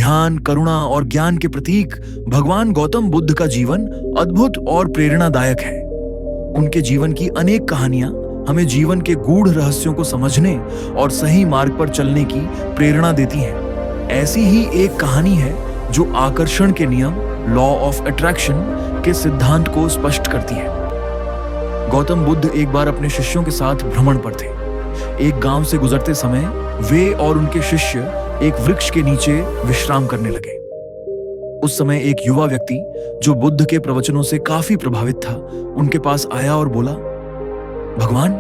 ध्यान, करुणा और ज्ञान के प्रतीक भगवान गौतम बुद्ध का जीवन अद्भुत और प्रेरणादायक है। उनके जीवन की अनेक कहानियां हमें जीवन के गूढ़ रहस्यों को समझने और सही मार्ग पर चलने की प्रेरणा देती हैं। ऐसी ही एक कहानी है जो आकर्षण के नियम, लॉ ऑफ अट्रैक्शन के सिद्धांत को स्पष्ट करती है। गौतम बुद्ध एक बार अपने शिष्यों के साथ भ्रमण पर थे। एक गांव से गुजरते समय वे और उनके शिष्य एक वृक्ष के नीचे विश्राम करने लगे। उस समय एक युवा व्यक्ति जो बुद्ध के प्रवचनों से काफी प्रभावित था, उनके पास आया और बोला, भगवान,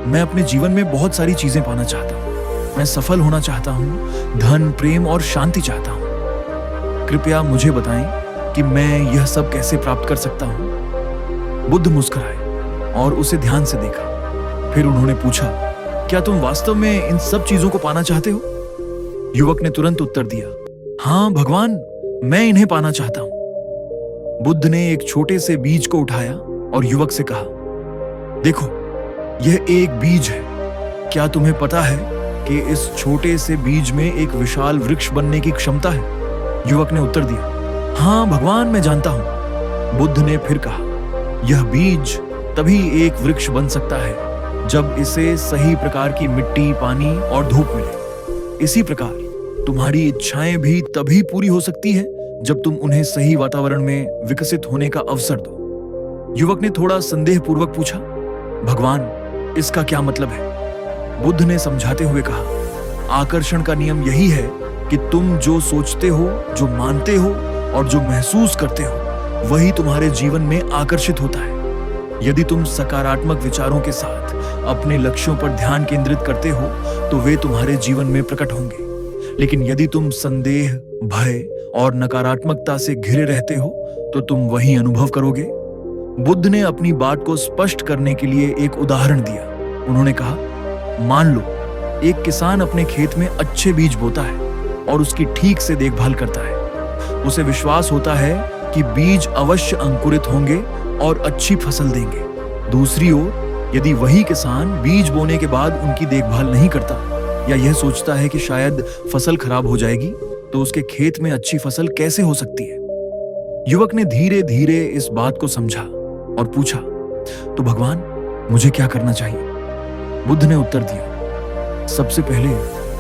मैं अपने जीवन में बहुत सारी चीजें पाना चाहता हूं। मैं सफल होना चाहता हूं, धन, प्रेम और शांति चाहता हूं। कृपया मुझे बताएं कि मैं यह सब कैसे प्राप्त कर सकता हूं। बुद्ध मुस्कुराए और उसे ध्यान से देखा। फिर उन्होंने पूछा, क्या तुम वास्तव में इन सब चीजों को पाना चाहते हो? युवक ने तुरंत उत्तर दिया, हाँ भगवान, मैं इन्हें पाना चाहता हूं। बुद्ध ने एक छोटे से बीज को उठाया और युवक से कहा, देखो, यह एक बीज है। क्या तुम्हें पता है कि इस छोटे से बीज में एक विशाल वृक्ष बनने की क्षमता है? युवक ने उत्तर दिया, हाँ भगवान, मैं जानता हूं। बुद्ध ने फिर कहा, यह बीज तभी एक वृक्ष बन सकता है जब इसे सही प्रकार की मिट्टी, पानी और धूप मिले। इसी प्रकार तुम्हारी इच्छाएं भी तभी पूरी हो सकती है जब तुम उन्हें सही वातावरण में विकसित होने का अवसर दो। युवक ने थोड़ा संदेहपूर्वक पूछा, भगवान, इसका क्या मतलब है? बुद्ध ने समझाते हुए कहा, आकर्षण का नियम यही है कि तुम जो सोचते हो, जो मानते हो और जो महसूस करते हो, वही तुम्हारे जीवन में आकर्षित होता है। यदि तुम सकारात्मक विचारों के साथ अपने लक्ष्यों पर ध्यान केंद्रित करते हो तो वे तुम्हारे जीवन में प्रकट होंगे। लेकिन यदि तुम संदेह, भय और नकारात्मकता से घिरे रहते हो तो तुम वही अनुभव करोगे। बुद्ध ने अपनी बात को स्पष्ट करने के लिए एक उदाहरण दिया। उन्होंने कहा, मान लो एक किसान अपने खेत में अच्छे बीज बोता है और उसकी ठीक से देखभाल करता है। उसे विश्वास होता है कि बीज अवश्य अंकुरित होंगे और अच्छी फसल देंगे। दूसरी ओर यदि वही किसान बीज बोने के बाद उनकी देखभाल नहीं करता या यह सोचता है कि शायद फसल खराब हो जाएगी, तो उसके खेत में अच्छी फसल कैसे हो सकती है? युवक ने धीरे धीरे इस बात को समझा और पूछा, तो भगवान, मुझे क्या करना चाहिए? बुद्ध ने उत्तर दिया, सबसे पहले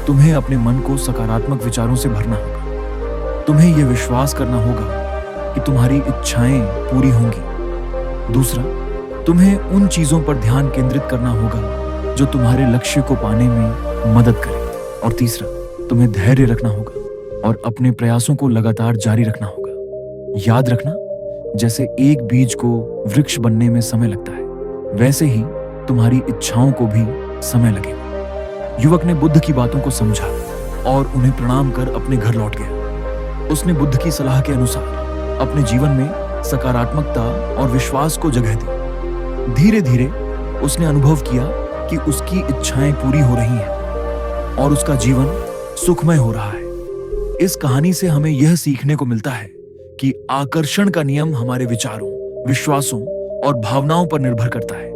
तुम्हें अपने मन को सकारात्मक विचारों से भरना होगा। तुम्हें यह विश्वास करना होगा कि तुम्हारी इच्छाएं पूरी होंगी। दूसरा, तुम्हें उन चीजों पर ध्यान केंद्रित करना होगा जो तुम्हारे लक्ष्य को पाने में मदद करें। और तीसरा, तुम्हें धैर्य रखना होगा और अपने प्रयासों को लगातार जारी रखना होगा। याद रखना, जैसे एक बीज को वृक्ष बनने में समय लगता है, वैसे ही तुम्हारी इच्छाओं को भी समय लगेगा। युवक ने बुद्ध की बातों को समझा और उन्हें प्रणाम कर अपने घर लौट गया। उसने बुद्ध की सलाह के अनुसार अपने जीवन में सकारात्मकता और विश्वास को जगह दी। धीरे धीरे उसने अनुभव किया कि उसकी इच्छाएं पूरी हो रही हैं और उसका जीवन सुखमय हो रहा है। इस कहानी से हमें यह सीखने को मिलता है कि आकर्षण का नियम हमारे विचारों, विश्वासों और भावनाओं पर निर्भर करता है।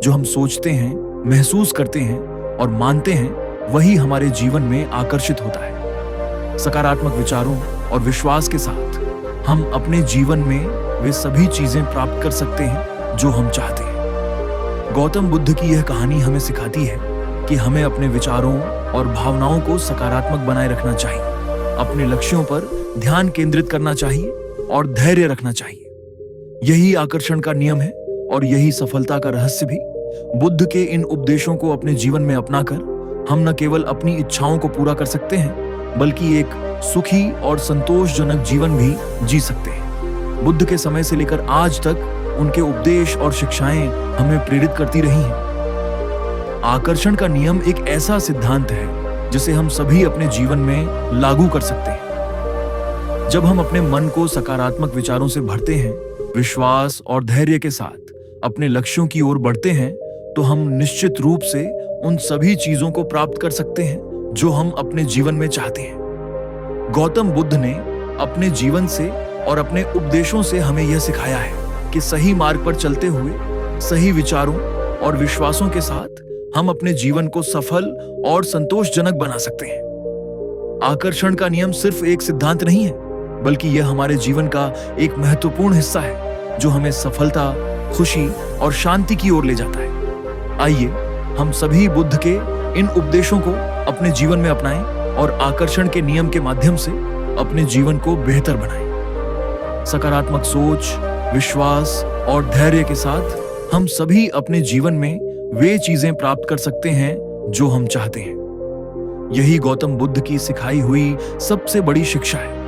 जो हम सोचते हैं, महसूस करते हैं और मानते हैं, वही हमारे जीवन में आकर्षित होता है। सकारात्मक विचारों और विश्वास के साथ हम अपने जीवन में वे सभी चीजें प्राप्त कर सकते हैं जो हम चाहते हैं। गौतम बुद्ध की यह कहानी हमें सिखाती है कि हमें अपने विचारों और भावनाओं को सकारात्मक बनाए रखना चाहिए, अपने लक्ष्यों पर ध्यान केंद्रित करना चाहिए और धैर्य रखना चाहिए। यही आकर्षण का नियम है और यही सफलता का रहस्य भी। बुद्ध के इन उपदेशों को अपने जीवन में अपनाकर हम न केवल अपनी इच्छाओं को पूरा कर सकते हैं, बल्कि एक सुखी और संतोषजनक जीवन भी जी सकते हैं। बुद्ध के समय से लेकर आज तक उनके उपदेश और शिक्षाएं हमें प्रेरित करती रही हैं। आकर्षण का नियम एक ऐसा सिद्धांत है जिसे हम सभी अपने जीवन में लागू कर सकते हैं। जब हम अपने मन को सकारात्मक विचारों से भरते हैं, विश्वास और धैर्य के साथ अपने लक्ष्यों की ओर बढ़ते हैं, तो हम निश्चित रूप से उन सभी चीजों को प्राप्त कर सकते हैं जो हम अपने जीवन में चाहते हैं। गौतम बुद्ध ने अपने जीवन से और अपने उपदेशों से हमें यह सिखाया है कि सही मार्ग पर चलते हुए, सही विचारों और विश्वासों के साथ हम अपने जीवन को सफल और संतोषजनक बना सकते हैं। आकर्षण का नियम सिर्फ एक सिद्धांत नहीं है, बल्कि यह हमारे जीवन का एक महत्वपूर्ण हिस्सा है जो हमें सफलता, खुशी और शांति की ओर ले जाता है। आइए हम सभी बुद्ध के इन उपदेशों को अपने जीवन में अपनाएं और आकर्षण के नियम के माध्यम से अपने जीवन को बेहतर बनाएं। सकारात्मक सोच, विश्वास और धैर्य के साथ हम सभी अपने जीवन में वे चीजें प्राप्त कर सकते हैं जो हम चाहते हैं। यही गौतम बुद्ध की सिखाई हुई सबसे बड़ी शिक्षा है।